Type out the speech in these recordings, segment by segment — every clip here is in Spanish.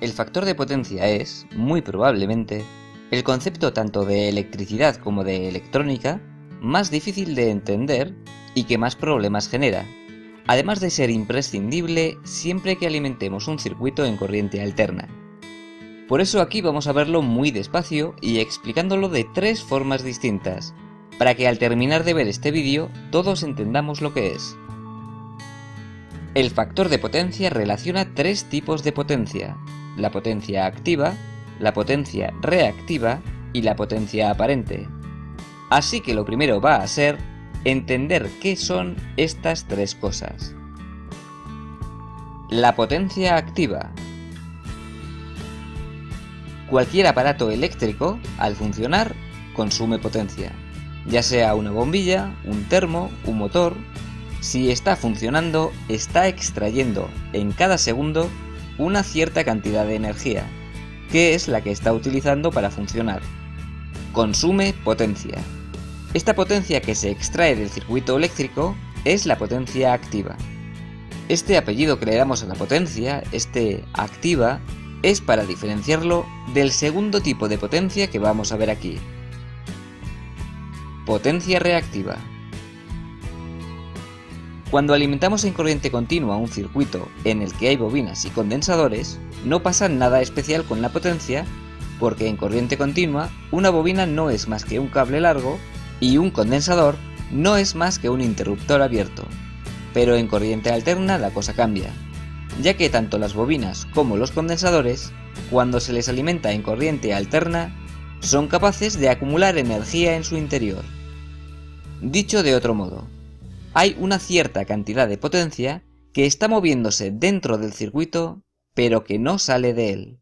El factor de potencia es, muy probablemente, el concepto tanto de electricidad como de electrónica más difícil de entender y que más problemas genera, además de ser imprescindible siempre que alimentemos un circuito en corriente alterna. Por eso aquí vamos a verlo muy despacio y explicándolo de tres formas distintas, para que al terminar de ver este vídeo todos entendamos lo que es. El factor de potencia relaciona tres tipos de potencia: la potencia activa, la potencia reactiva y la potencia aparente. Así que lo primero va a ser entender qué son estas tres cosas. La potencia activa. Cualquier aparato eléctrico, al funcionar, consume potencia, ya sea una bombilla, un termo, un motor. Si está funcionando, está extrayendo en cada segundo una cierta cantidad de energía, que es la que está utilizando para funcionar. Consume potencia. Esta potencia que se extrae del circuito eléctrico es la potencia activa. Este apellido que le damos a la potencia, activa, es para diferenciarlo del segundo tipo de potencia que vamos a ver aquí. Potencia reactiva. Cuando alimentamos en corriente continua un circuito en el que hay bobinas y condensadores, no pasa nada especial con la potencia, porque en corriente continua una bobina no es más que un cable largo y un condensador no es más que un interruptor abierto. Pero en corriente alterna la cosa cambia, ya que tanto las bobinas como los condensadores, cuando se les alimenta en corriente alterna, son capaces de acumular energía en su interior. Dicho de otro modo, hay una cierta cantidad de potencia que está moviéndose dentro del circuito, pero que no sale de él.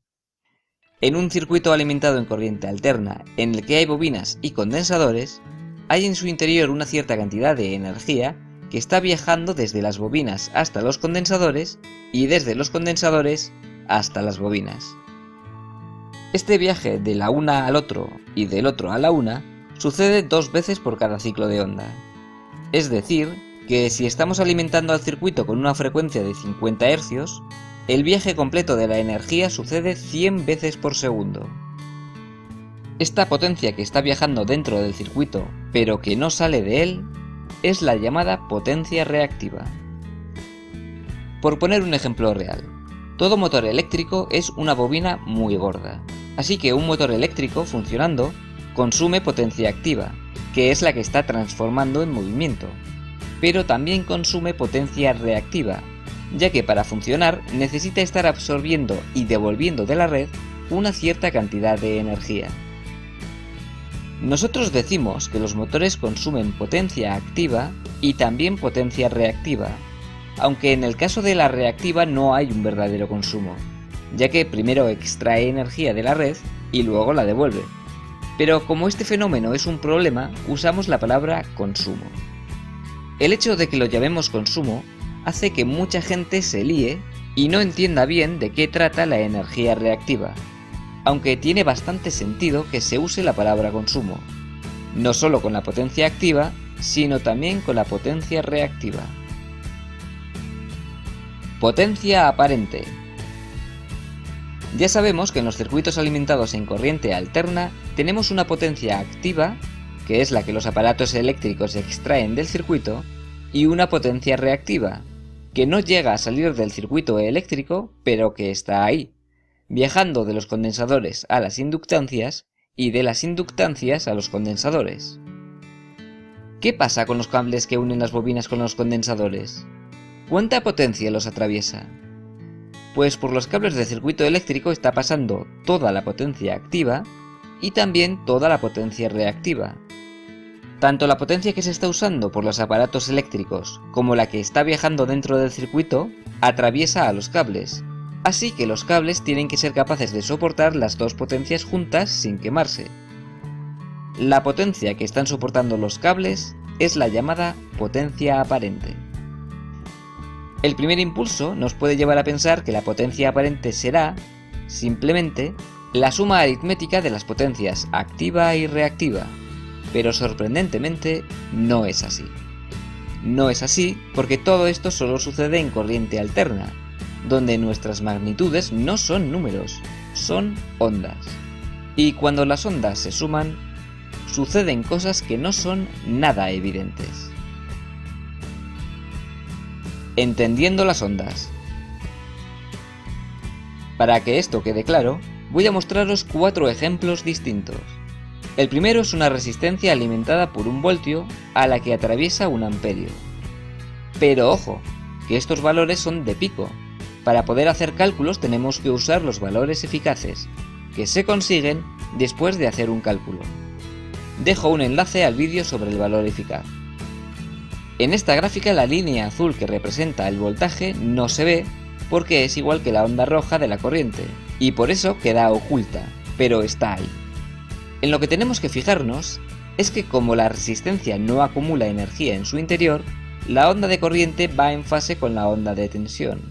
En un circuito alimentado en corriente alterna, en el que hay bobinas y condensadores, hay en su interior una cierta cantidad de energía que está viajando desde las bobinas hasta los condensadores y desde los condensadores hasta las bobinas. Este viaje de la una al otro y del otro a la una sucede 2 veces por cada ciclo de onda. Es decir, que si estamos alimentando al circuito con una frecuencia de 50 Hz, el viaje completo de la energía sucede 100 veces por segundo. Esta potencia que está viajando dentro del circuito, pero que no sale de él, es la llamada potencia reactiva. Por poner un ejemplo real, todo motor eléctrico es una bobina muy gorda, así que un motor eléctrico funcionando consume potencia activa, que es la que está transformando en movimiento, pero también consume potencia reactiva, ya que para funcionar necesita estar absorbiendo y devolviendo de la red una cierta cantidad de energía. Nosotros decimos que los motores consumen potencia activa y también potencia reactiva, aunque en el caso de la reactiva no hay un verdadero consumo, ya que primero extrae energía de la red y luego la devuelve. Pero como este fenómeno es un problema, usamos la palabra consumo. El hecho de que lo llamemos consumo hace que mucha gente se líe y no entienda bien de qué trata la energía reactiva, aunque tiene bastante sentido que se use la palabra consumo, no solo con la potencia activa, sino también con la potencia reactiva. Potencia aparente. Ya sabemos que en los circuitos alimentados en corriente alterna tenemos una potencia activa, que es la que los aparatos eléctricos extraen del circuito, y una potencia reactiva, que no llega a salir del circuito eléctrico, pero que está ahí, viajando de los condensadores a las inductancias y de las inductancias a los condensadores. ¿Qué pasa con los cables que unen las bobinas con los condensadores? ¿Cuánta potencia los atraviesa? Pues por los cables de circuito eléctrico está pasando toda la potencia activa y también toda la potencia reactiva. Tanto la potencia que se está usando por los aparatos eléctricos como la que está viajando dentro del circuito atraviesa a los cables, así que los cables tienen que ser capaces de soportar las dos potencias juntas sin quemarse. La potencia que están soportando los cables es la llamada potencia aparente. El primer impulso nos puede llevar a pensar que la potencia aparente será, simplemente, la suma aritmética de las potencias activa y reactiva, pero sorprendentemente no es así. No es así porque todo esto solo sucede en corriente alterna, donde nuestras magnitudes no son números, son ondas. Y cuando las ondas se suman, suceden cosas que no son nada evidentes. Entendiendo las ondas. Para que esto quede claro, voy a mostraros 4 ejemplos distintos. El primero es una resistencia alimentada por 1 voltio a la que atraviesa 1 amperio. Pero ojo, que estos valores son de pico. Para poder hacer cálculos tenemos que usar los valores eficaces, que se consiguen después de hacer un cálculo. Dejo un enlace al vídeo sobre el valor eficaz. En esta gráfica la línea azul que representa el voltaje no se ve porque es igual que la onda roja de la corriente, y por eso queda oculta, pero está ahí. En lo que tenemos que fijarnos es que como la resistencia no acumula energía en su interior, la onda de corriente va en fase con la onda de tensión.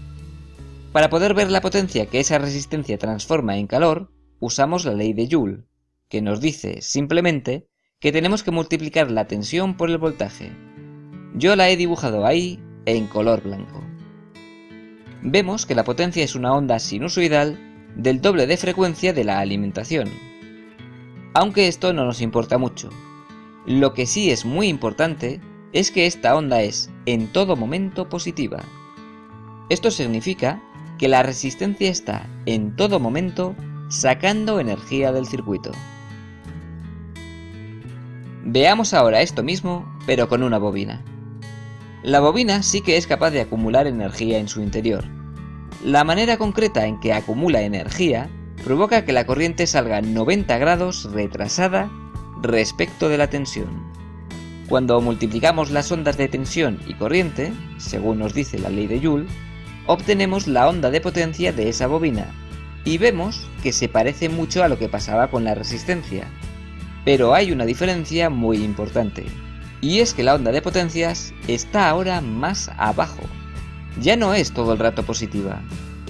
Para poder ver la potencia que esa resistencia transforma en calor, usamos la ley de Joule, que nos dice simplemente que tenemos que multiplicar la tensión por el voltaje. Yo la he dibujado ahí en color blanco. Vemos que la potencia es una onda sinusoidal del doble de frecuencia de la alimentación. Aunque esto no nos importa mucho. Lo que sí es muy importante es que esta onda es en todo momento positiva. Esto significa que la resistencia está en todo momento sacando energía del circuito. Veamos ahora esto mismo, pero con una bobina. La bobina sí que es capaz de acumular energía en su interior. La manera concreta en que acumula energía provoca que la corriente salga 90 grados retrasada respecto de la tensión. Cuando multiplicamos las ondas de tensión y corriente, según nos dice la ley de Joule, obtenemos la onda de potencia de esa bobina, y vemos que se parece mucho a lo que pasaba con la resistencia. Pero hay una diferencia muy importante, y es que la onda de potencias está ahora más abajo. Ya no es todo el rato positiva,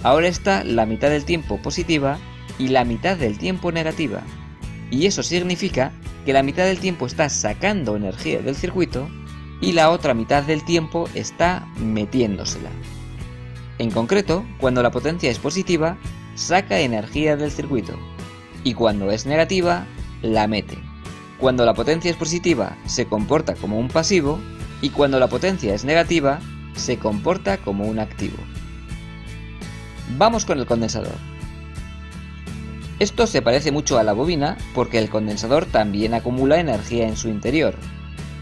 ahora está la mitad del tiempo positiva y la mitad del tiempo negativa. Y eso significa que la mitad del tiempo está sacando energía del circuito y la otra mitad del tiempo está metiéndosela. En concreto, cuando la potencia es positiva, saca energía del circuito, y cuando es negativa, la mete. Cuando la potencia es positiva, se comporta como un pasivo, y cuando la potencia es negativa, se comporta como un activo. Vamos con el condensador. Esto se parece mucho a la bobina porque el condensador también acumula energía en su interior.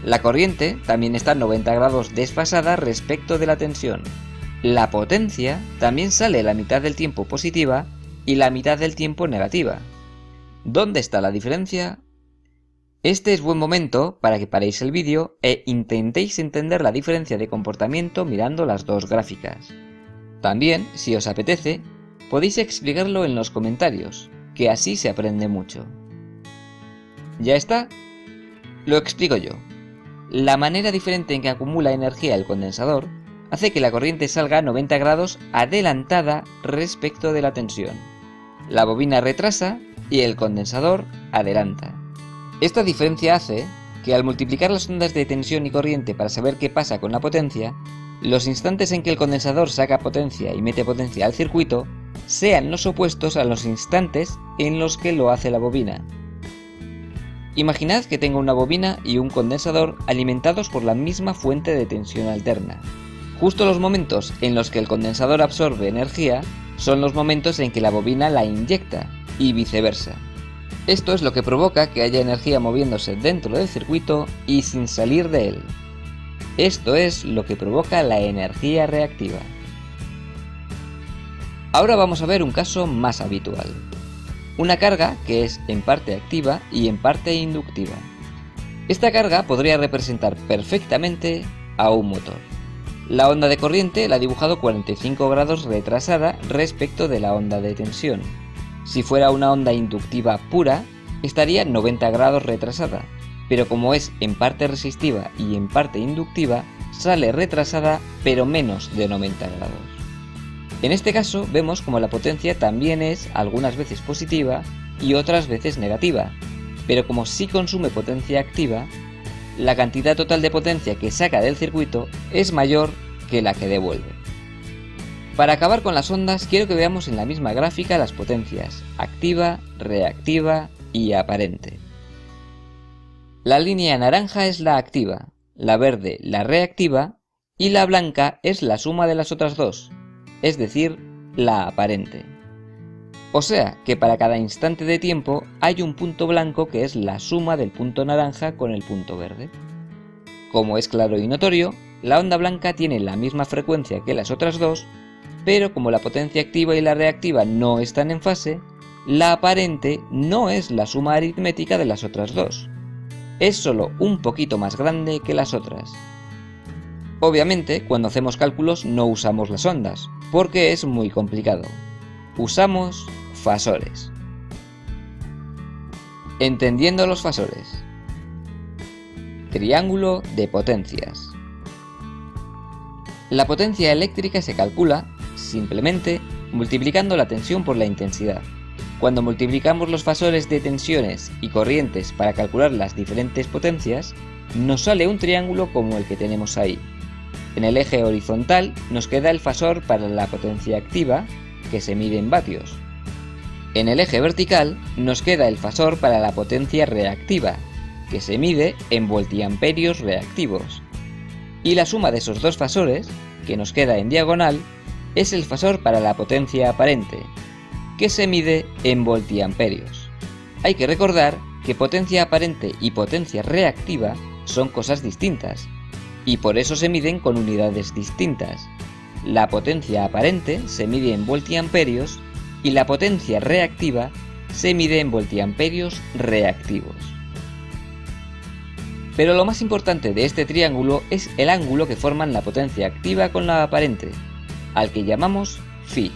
La corriente también está a 90 grados desfasada respecto de la tensión. La potencia también sale la mitad del tiempo positiva y la mitad del tiempo negativa. ¿Dónde está la diferencia? Este es buen momento para que paréis el vídeo e intentéis entender la diferencia de comportamiento mirando las dos gráficas. También, si os apetece, podéis explicarlo en los comentarios, que así se aprende mucho. ¿Ya está? Lo explico yo. La manera diferente en que acumula energía el condensador hace que la corriente salga a 90 grados adelantada respecto de la tensión. La bobina retrasa y el condensador adelanta. Esta diferencia hace que al multiplicar las ondas de tensión y corriente para saber qué pasa con la potencia, los instantes en que el condensador saca potencia y mete potencia al circuito sean los opuestos a los instantes en los que lo hace la bobina. Imaginad que tengo una bobina y un condensador alimentados por la misma fuente de tensión alterna. Justo los momentos en los que el condensador absorbe energía son los momentos en que la bobina la inyecta, y viceversa. Esto es lo que provoca que haya energía moviéndose dentro del circuito y sin salir de él. Esto es lo que provoca la energía reactiva. Ahora vamos a ver un caso más habitual. Una carga que es en parte activa y en parte inductiva. Esta carga podría representar perfectamente a un motor. La onda de corriente la he dibujado 45 grados retrasada respecto de la onda de tensión. Si fuera una onda inductiva pura, estaría 90 grados retrasada, pero como es en parte resistiva y en parte inductiva, sale retrasada pero menos de 90 grados. En este caso vemos como la potencia también es algunas veces positiva y otras veces negativa, pero como sí consume potencia activa, la cantidad total de potencia que saca del circuito es mayor que la que devuelve. Para acabar con las ondas, quiero que veamos en la misma gráfica las potencias activa, reactiva y aparente. La línea naranja es la activa, la verde la reactiva y la blanca es la suma de las otras dos, es decir, la aparente. O sea que para cada instante de tiempo hay un punto blanco que es la suma del punto naranja con el punto verde. Como es claro y notorio, la onda blanca tiene la misma frecuencia que las otras dos, pero como la potencia activa y la reactiva no están en fase, la aparente no es la suma aritmética de las otras dos. Es solo un poquito más grande que las otras. Obviamente, cuando hacemos cálculos no usamos las ondas, porque es muy complicado. Usamos fasores. Entendiendo los fasores. Triángulo de potencias. La potencia eléctrica se calcula simplemente multiplicando la tensión por la intensidad. Cuando multiplicamos los fasores de tensiones y corrientes para calcular las diferentes potencias, nos sale un triángulo como el que tenemos ahí. En el eje horizontal nos queda el fasor para la potencia activa, que se mide en vatios. En el eje vertical nos queda el fasor para la potencia reactiva, que se mide en voltiamperios reactivos. Y la suma de esos dos fasores, que nos queda en diagonal, es el fasor para la potencia aparente, que se mide en voltiamperios. Hay que recordar que potencia aparente y potencia reactiva son cosas distintas, y por eso se miden con unidades distintas. La potencia aparente se mide en voltiamperios y la potencia reactiva se mide en voltiamperios reactivos. Pero lo más importante de este triángulo es el ángulo que forman la potencia activa con la aparente, al que llamamos phi.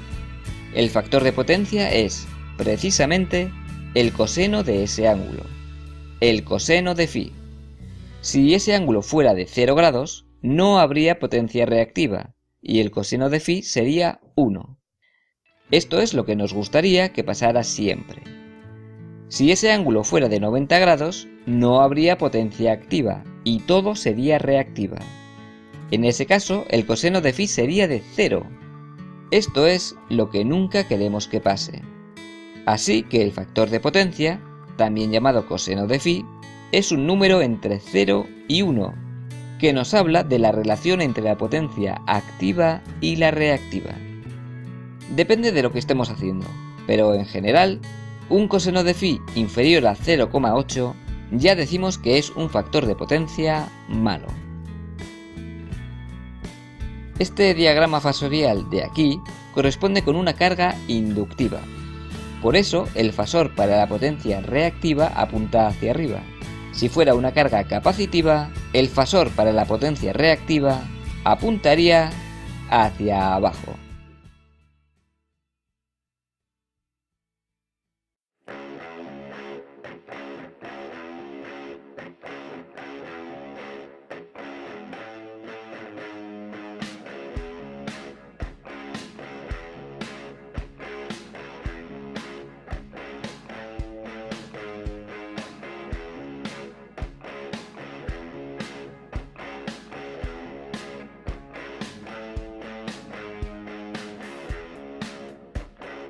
El factor de potencia es, precisamente, el coseno de ese ángulo, el coseno de phi. Si ese ángulo fuera de 0 grados, no habría potencia reactiva, y el coseno de phi sería 1. Esto es lo que nos gustaría que pasara siempre. Si ese ángulo fuera de 90 grados, no habría potencia activa, y todo sería reactiva. En ese caso, el coseno de phi sería de 0. Esto es lo que nunca queremos que pase. Así que el factor de potencia, también llamado coseno de phi, es un número entre 0 y 1, que nos habla de la relación entre la potencia activa y la reactiva. Depende de lo que estemos haciendo, pero en general, un coseno de phi inferior a 0,8 ya decimos que es un factor de potencia malo. Este diagrama fasorial de aquí corresponde con una carga inductiva. Por eso, el fasor para la potencia reactiva apunta hacia arriba. Si fuera una carga capacitiva, el fasor para la potencia reactiva apuntaría hacia abajo.